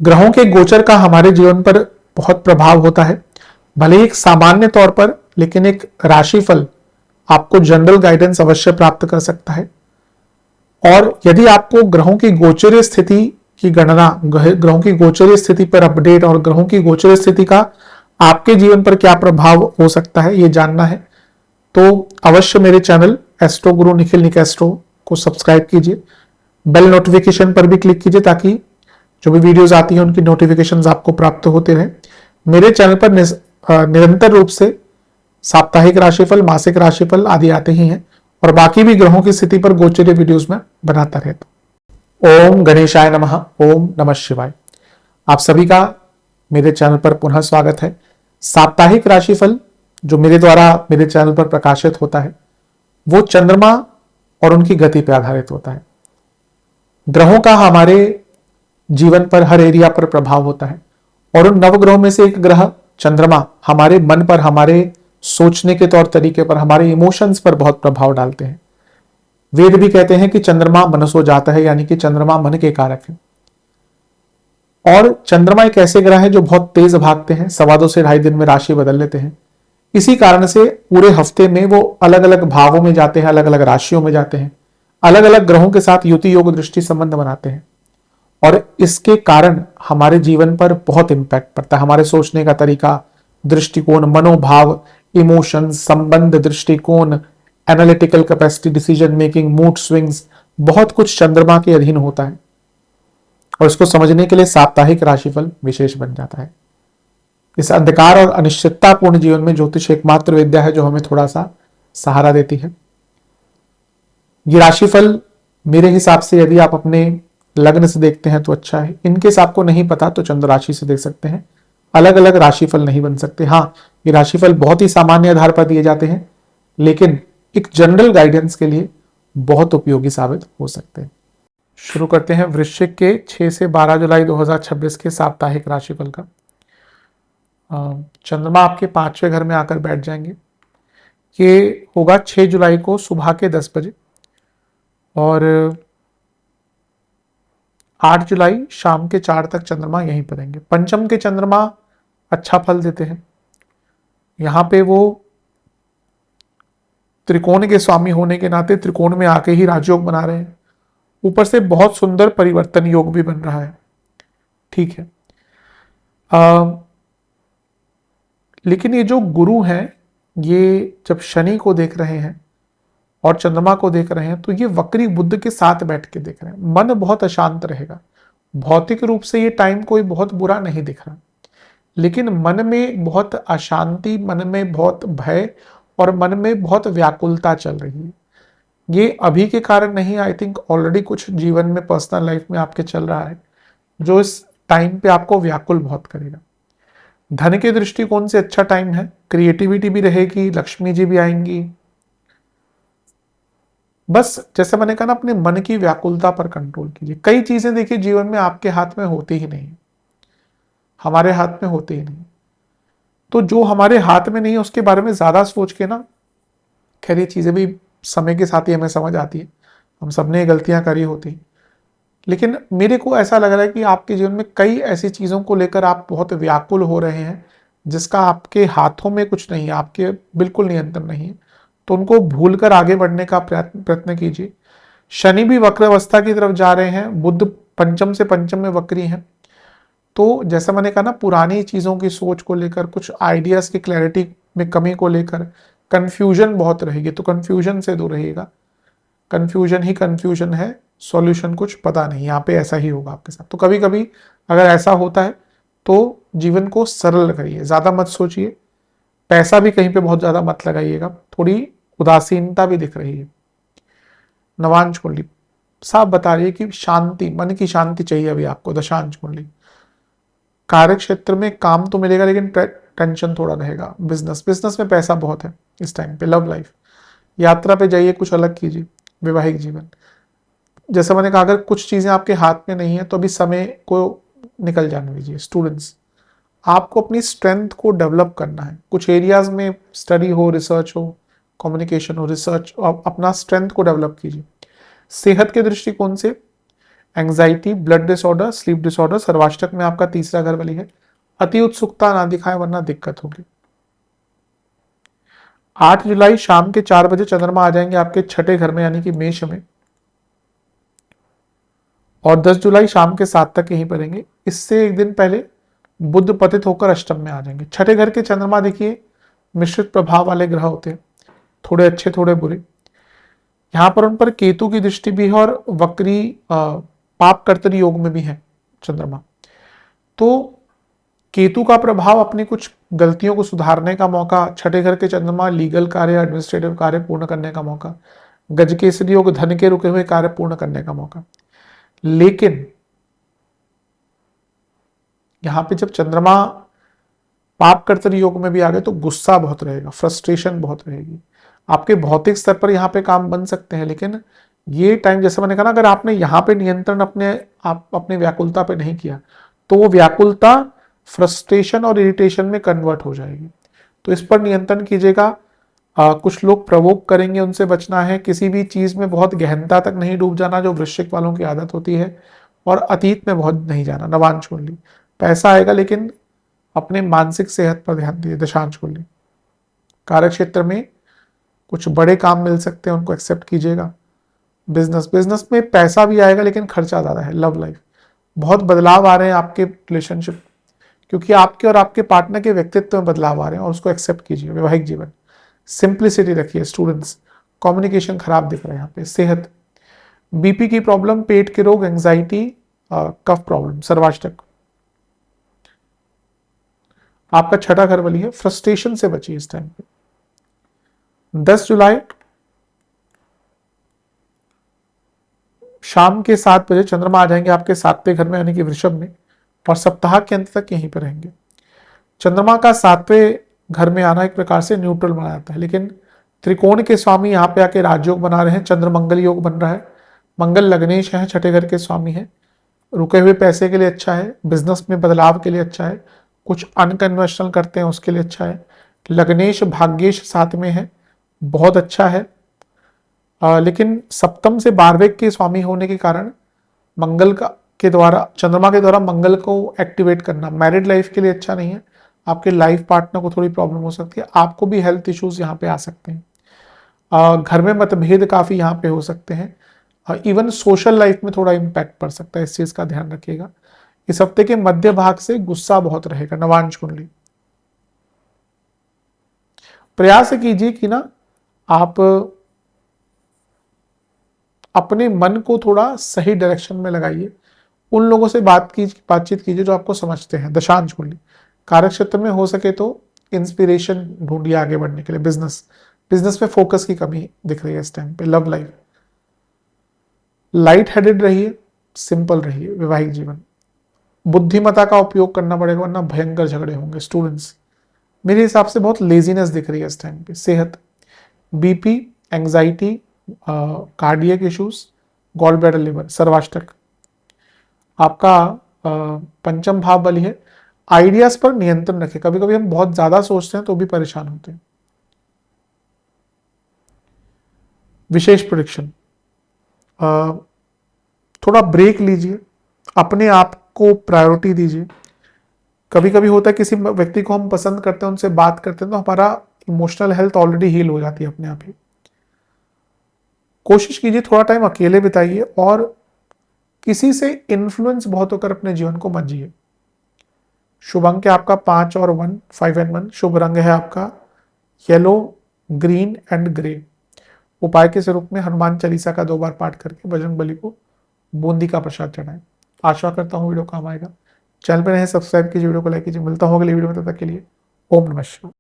ग्रहों के गोचर का हमारे जीवन पर बहुत प्रभाव होता है, भले ही एक सामान्य तौर पर, लेकिन एक राशिफल आपको जनरल गाइडेंस अवश्य प्राप्त कर सकता है। और यदि आपको ग्रहों की गोचरीय स्थिति की गणना, ग्रहों की गोचरीय स्थिति पर अपडेट और ग्रहों की गोचरीय स्थिति का आपके जीवन पर क्या प्रभाव हो सकता है ये जानना है, तो अवश्य मेरे चैनल एस्ट्रो गुरु निखिल निकेस्ट्रो को सब्सक्राइब कीजिए, बेल नोटिफिकेशन पर भी क्लिक कीजिए ताकि जो भी वीडियोस आती हैं उनकी नोटिफिकेशंस आपको प्राप्त होते रहे। मेरे चैनल पर निरंतर रूप से साप्ताहिक राशिफल, मासिक राशिफल आदि आते ही हैं और बाकी भी ग्रहों की स्थिति पर गोचरीय वीडियोस में बनाता रहता। ओम गणेशाय नमः, ओम नमः शिवाय। आप सभी का मेरे चैनल पर पुनः स्वागत है। साप्ताहिक राशिफल जो मेरे द्वारा मेरे चैनल पर प्रकाशित होता है वो चंद्रमा और उनकी गति पर आधारित होता है। ग्रहों का हमारे जीवन पर हर एरिया पर प्रभाव होता है और उन नवग्रहों में से एक ग्रह चंद्रमा हमारे मन पर, हमारे सोचने के तौर तरीके पर, हमारे इमोशंस पर बहुत प्रभाव डालते हैं। वेद भी कहते हैं कि चंद्रमा मनसो जाता है, यानी कि चंद्रमा मन के कारक है। और चंद्रमा एक ऐसे ग्रह है जो बहुत तेज भागते हैं, 2.25 से 2.5 दिन में राशि बदल लेते हैं। इसी कारण से पूरे हफ्ते में वो अलग अलग भावों में जाते हैं, अलग अलग राशियों में जाते हैं, अलग अलग ग्रहों के साथ युति योग दृष्टि संबंध बनाते हैं और इसके कारण हमारे जीवन पर बहुत इंपैक्ट पड़ता है। हमारे सोचने का तरीका, दृष्टिकोण, मनोभाव, इमोशन, संबंध, दृष्टिकोण, analytical capacity, decision making, mood swings, बहुत कुछ चंद्रमा के अधीन होता है और इसको समझने के लिए साप्ताहिक राशिफल विशेष बन जाता है। इस अंधकार और अनिश्चिततापूर्ण जीवन में ज्योतिष एकमात्र विद्या है जो हमें थोड़ा सा सहारा देती है। ये राशिफल मेरे हिसाब से यदि आप अपने लग्न से देखते हैं तो अच्छा है। इनकेस आपको नहीं पता तो चंद्र राशि से देख सकते हैं। अलग अलग राशिफल नहीं बन सकते। हाँ, ये राशिफल बहुत ही सामान्य आधार पर दिए जाते हैं, लेकिन एक जनरल गाइडेंस के लिए बहुत उपयोगी साबित हो सकते हैं। शुरू करते हैं वृश्चिक के 6 से 12 जुलाई 2026 के साप्ताहिक राशिफल का। चंद्रमा आपके 5वें घर में आकर बैठ जाएंगे। ये होगा 6 जुलाई को सुबह के 10 बजे और 8 जुलाई शाम के 4 तक चंद्रमा यहीं पर रहेंगे। पंचम के चंद्रमा अच्छा फल देते हैं। यहां पे वो त्रिकोण के स्वामी होने के नाते त्रिकोण में आके ही राजयोग बना रहे हैं। ऊपर से बहुत सुंदर परिवर्तन योग भी बन रहा है। ठीक है। लेकिन ये जो गुरु हैं, ये जब शनि को देख रहे हैं और चंद्रमा को देख रहे हैं तो ये वक्री बुध के साथ बैठ के देख रहे हैं। मन बहुत अशांत रहेगा। भौतिक रूप से ये टाइम कोई बहुत बुरा नहीं दिख रहा, लेकिन मन में बहुत अशांति, मन में बहुत भय और मन में बहुत व्याकुलता चल रही है। ये अभी के कारण नहीं, आई थिंक ऑलरेडी कुछ जीवन में, पर्सनल लाइफ में आपके चल रहा है जो इस टाइम पे आपको व्याकुल बहुत करेगा। धन के दृष्टिकोण से अच्छा टाइम है। क्रिएटिविटी भी रहेगी, लक्ष्मी जी भी आएंगी। बस जैसे मैंने कहा ना, अपने मन की व्याकुलता पर कंट्रोल कीजिए। कई चीजें देखिए जीवन में आपके हाथ में होती ही नहीं, हमारे हाथ में होती ही नहीं। तो जो हमारे हाथ में नहीं है उसके बारे में ज्यादा सोच के ना, खैर ये चीजें भी समय के साथ ही हमें समझ आती है, हम सबने गलतियां करी होती, लेकिन मेरे को ऐसा लग रहा है कि आपके जीवन में कई ऐसी चीजों को लेकर आप बहुत व्याकुल हो रहे हैं जिसका आपके हाथों में कुछ नहीं है, आपके बिल्कुल नियंत्रण नहीं है। तो उनको भूलकर आगे बढ़ने का प्रयत्न कीजिए। शनि भी वक्र अवस्था की तरफ जा रहे हैं, बुध पंचम से पंचम में वक्री हैं। तो जैसा मैंने कहा ना, पुरानी चीजों की सोच को लेकर, कुछ आइडियाज की क्लैरिटी में कमी को लेकर कंफ्यूजन बहुत रहेगी, तो कंफ्यूजन से दूर रहिएगा। कंफ्यूजन ही कंफ्यूजन है, सॉल्यूशन कुछ पता नहीं। यहाँ पे ऐसा ही होगा आपके साथ। तो कभी कभी अगर ऐसा होता है तो जीवन को सरल करिए, ज्यादा मत सोचिए। पैसा भी कहीं पे बहुत ज्यादा मत लगाइएगा। थोड़ी उदासीनता भी दिख रही है। नवांश कुंडली साफ बता रही है कि शांति, मन की शांति चाहिए अभी आपको। दशांश कुंडली, कार्य क्षेत्र में काम तो मिलेगा लेकिन टेंशन थोड़ा रहेगा। बिजनेस में पैसा बहुत है इस टाइम पे। लव लाइफ, यात्रा पे जाइए, कुछ अलग कीजिए। वैवाहिक जीवन, जैसा मैंने कहा, अगर कुछ चीजें आपके हाथ में नहीं है तो अभी समय को निकल जाने दीजिए। स्टूडेंट्स, आपको अपनी स्ट्रेंथ को डेवलप करना है। कुछ एरियाज में स्टडी हो, रिसर्च हो, कम्युनिकेशन हो, रिसर्च, अपना स्ट्रेंथ को डेवलप कीजिए। सेहत के दृष्टिकोण से anxiety, blood disorder, sleep disorder. सर्वाष्टक में आपका तीसरा घर बली है। अति उत्सुकता ना दिखाए वरना दिक्कत होगी। 8 जुलाई शाम के 4 बजे चंद्रमा आ जाएंगे आपके छठे घर में यानी कि मेष में, और 10 जुलाई शाम के 7 तक यहीं पर रहेंगे। इससे एक दिन पहले बुध पतित होकर अष्टम में आ जाएंगे। छठे घर के चंद्रमा देखिए मिश्रित प्रभाव वाले ग्रह होते हैं, थोड़े अच्छे थोड़े बुरे। यहां पर उन पर केतु की दृष्टि भी है और वक्री पाप कर्तरी योग में भी है चंद्रमा। तो केतु का प्रभाव अपनी कुछ गलतियों को सुधारने का मौका, छठे घर के चंद्रमा लीगल कार्य, एडमिनिस्ट्रेटिव कार्य पूर्ण करने का मौका, गजकेसरी योग धन के रुके हुए कार्य पूर्ण करने का मौका। लेकिन यहां पे जब चंद्रमा पाप कर्तरी योग में भी आ गए तो गुस्सा बहुत रहेगा, फ्रस्ट्रेशन बहुत रहेगी। आपके भौतिक स्तर पर यहाँ पे काम बन सकते हैं, लेकिन ये टाइम जैसे मैंने कहा ना, अगर आपने यहाँ पे नियंत्रण अपने व्याकुलता पे नहीं किया तो वो व्याकुलता फ्रस्ट्रेशन और इरिटेशन में कन्वर्ट हो जाएगी। तो इस पर नियंत्रण कीजिएगा। कुछ लोग प्रवोक करेंगे, उनसे बचना है। किसी भी चीज में बहुत गहनता तक नहीं डूब जाना, जो वृश्चिक वालों की आदत होती है, और अतीत में बहुत नहीं जाना। नवांश कुंडली, पैसा आएगा लेकिन अपने मानसिक सेहत पर ध्यान दीजिए। दशांश कुंडली, कार्य क्षेत्र में कुछ बड़े काम मिल सकते हैं, उनको एक्सेप्ट कीजिएगा। बिजनेस में पैसा भी आएगा लेकिन खर्चा ज्यादा है। लव लाइफ, बहुत बदलाव आ रहे हैं आपके रिलेशनशिप, क्योंकि आपके और आपके पार्टनर के व्यक्तित्व में बदलाव आ रहे हैं और उसको एक्सेप्ट कीजिए। वैवाहिक जीवन, सिंप्लिसिटी रखिए। स्टूडेंट्स, कम्युनिकेशन खराब दिख रहा है यहाँ पे। सेहत, बीपी की प्रॉब्लम, पेट के रोग, एंग्जाइटी, कफ प्रॉब्लम। सर्वाष्टक आपका छठा घर बली है, फ्रस्ट्रेशन से बचिए इस टाइम पे। 10 जुलाई शाम के 7 बजे चंद्रमा आ जाएंगे आपके 7वें घर में यानी कि वृषभ में, और सप्ताह के अंत तक यहीं पर रहेंगे। चंद्रमा का 7वें घर में आना एक प्रकार से न्यूट्रल बना जाता है, लेकिन त्रिकोण के स्वामी यहाँ पे आके राजयोग बना रहे हैं। चंद्र मंगल योग बन रहा है। मंगल लग्नेश है, छठे घर के स्वामी है। रुके हुए पैसे के लिए अच्छा है, बिजनेस में बदलाव के लिए अच्छा है, कुछ अनकन्वेंशनल करते हैं उसके लिए अच्छा है। लग्नेश भाग्येश साथ में है, बहुत अच्छा है। लेकिन सप्तम से 12वें के स्वामी होने के कारण मंगल का के द्वारा, चंद्रमा के द्वारा मंगल को एक्टिवेट करना मैरिड लाइफ के लिए अच्छा नहीं है। आपके लाइफ पार्टनर को थोड़ी प्रॉब्लम हो सकती है, आपको भी हेल्थ इश्यूज यहाँ पे आ सकते हैं। घर में मतभेद काफी यहाँ पे हो सकते हैं। इवन सोशल लाइफ में थोड़ा इम्पैक्ट पड़ सकता है, इस चीज का ध्यान रखिएगा। इस हफ्ते के मध्य भाग से गुस्सा बहुत रहेगा। नवांश कुंडली, प्रयास कीजिए कि ना आप अपने मन को थोड़ा सही डायरेक्शन में लगाइए। उन लोगों से बातचीत कीजिए जो आपको समझते हैं। दशांश कुंडली, कार्य क्षेत्र में हो सके तो इंस्पिरेशन ढूंढिए आगे बढ़ने के लिए। बिजनेस में फोकस की कमी दिख रही है इस टाइम पे। लव लाइफ, लाइट हेडेड रहिए, सिंपल रहिए। वैवाहिक जीवन, बुद्धिमत्ता का उपयोग करना पड़ेगा वरना भयंकर झगड़े होंगे। स्टूडेंट्स, मेरे हिसाब से बहुत लेजीनेस दिख रही है इस टाइम पे। सेहत, BP, anxiety, cardiac issues, gall bladder, liver. सर्वाष्टक आपका पंचम भाव बली है। आइडियाज पर नियंत्रण रखें, कभी कभी हम बहुत ज्यादा सोचते हैं तो भी परेशान होते हैं। विशेष प्रेडिक्शन, थोड़ा ब्रेक लीजिए, अपने आप को प्रायोरिटी दीजिए। कभी कभी होता है किसी व्यक्ति को हम पसंद करते हैं, उनसे बात करते हैं तो हमारा इमोशनल हेल्थ ऑलरेडी हील हो जाती है अपने आप ही। कोशिश कीजिए थोड़ा टाइम अकेले बिताइए और किसी से इन्फ्लुएंस बहुत होकर अपने जीवन को मत जिए। शुभ अंक है आपका 5 और 1, 5 and 1। शुभ रंग है आपका येलो, ग्रीन एंड ग्रे। उपाय के स्वरूप में हनुमान चालीसा का 2 बार पाठ करके बजरंगबली को बूंदी का प्रसाद चढ़ाएं। आशा करता हूँ वीडियो काम आएगा। चैनल पर रहे सब्सक्राइब कीजिए, वीडियो को लाइक कीजिए। मिलता हूँ अगले वीडियो में, तब तक के लिए ओम नमः शिवाय।